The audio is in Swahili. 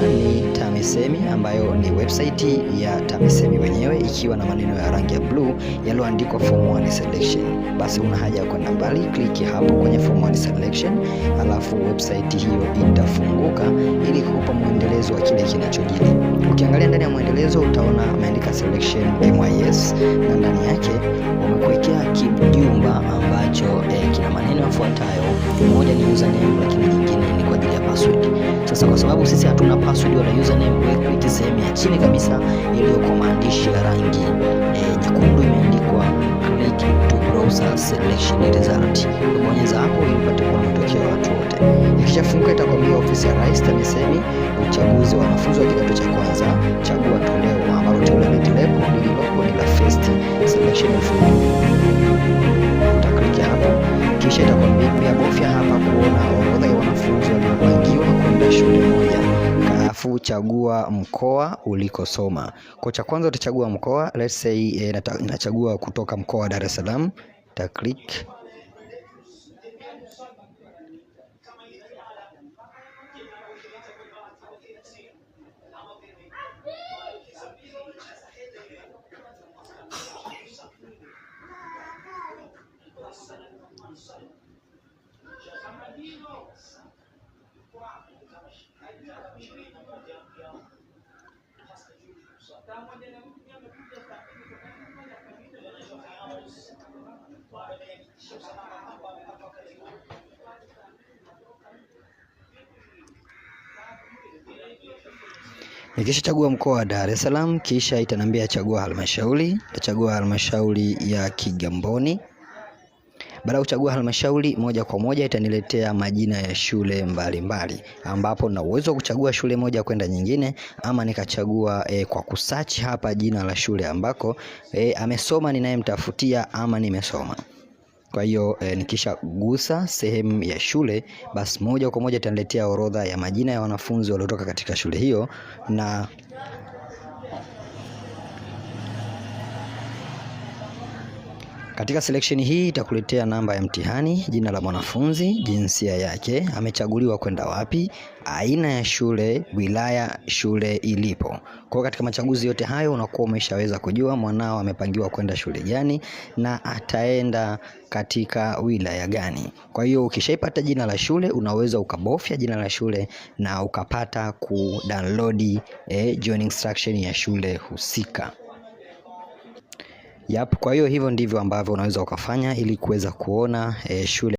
Ni TAMISEMI ambayo ni website ya TAMISEMI wenyewe ikiwa na maneno ya rangi ya blue yaliyoandikwa form 1 selection. Basi una haja ya kwenda mbali, kliki hapo kwenye form 1 selection, alafu website hiyo itafunguka ili kukupa mwendelezo wa kile kinachojiri. Ukiangalia ndani ya mwendelezo utaona ameandika selection MYS na ndani yake wamekuwekea kijumba ambacho kina maneno yafuatayo. Moja ni username, lakini nyingine ni kwa ajili ya password. Sasa kwa sababu sisi hatuna password wala username, wewe click sehemu ya chini kabisa iliyoko maandishi ya rangi nyekundu imeandikwa click to browser selection result. Bonyeza hapo ili upate kuona matokeo ya watu wote. Ikishafunguka itakwambia ofisi ya Rais TAMISEMI, uchaguzi wa wanafunzi wa kidato cha kwanza, chagua toleo ambalo toleo lililopo ni la first selection. Utakliki hapo kisha itakwambia pia bofya hapa kuona orodha ya wanafunzi waliopangiwa kwenda shule moja. Alafu chagua mkoa ulikosoma. Kwa cha kwanza utachagua mkoa, let's say nachagua kutoka mkoa wa Dar es Salaam, ta click. Nikisha chagua mkoa wa Dar es Salaam, kisha itanambia chagua halmashauri. Nitachagua halmashauri ya Kigamboni. Baada ya kuchagua halmashauri, moja kwa moja itaniletea majina ya shule mbalimbali, ambapo na uwezo wa kuchagua shule moja kwenda nyingine, ama nikachagua kwa kusearch hapa jina la shule ambako amesoma ninayemtafutia ama nimesoma. Kwa hiyo nikisha gusa sehemu ya shule, basi moja kwa moja itaniletea orodha ya majina ya wanafunzi waliotoka katika shule hiyo, na katika selection hii itakuletea namba ya mtihani, jina la mwanafunzi, jinsia yake, amechaguliwa kwenda wapi, aina ya shule, wilaya shule ilipo. Kwa katika machaguzi yote hayo unakuwa umeshaweza kujua mwanao amepangiwa kwenda shule gani na ataenda katika wilaya gani. Kwa hiyo ukishaipata jina la shule, unaweza ukabofya jina la shule na ukapata kudownload join instruction ya shule husika. Kwa hiyo hivyo ndivyo ambavyo unaweza ukafanya ili kuweza kuona shule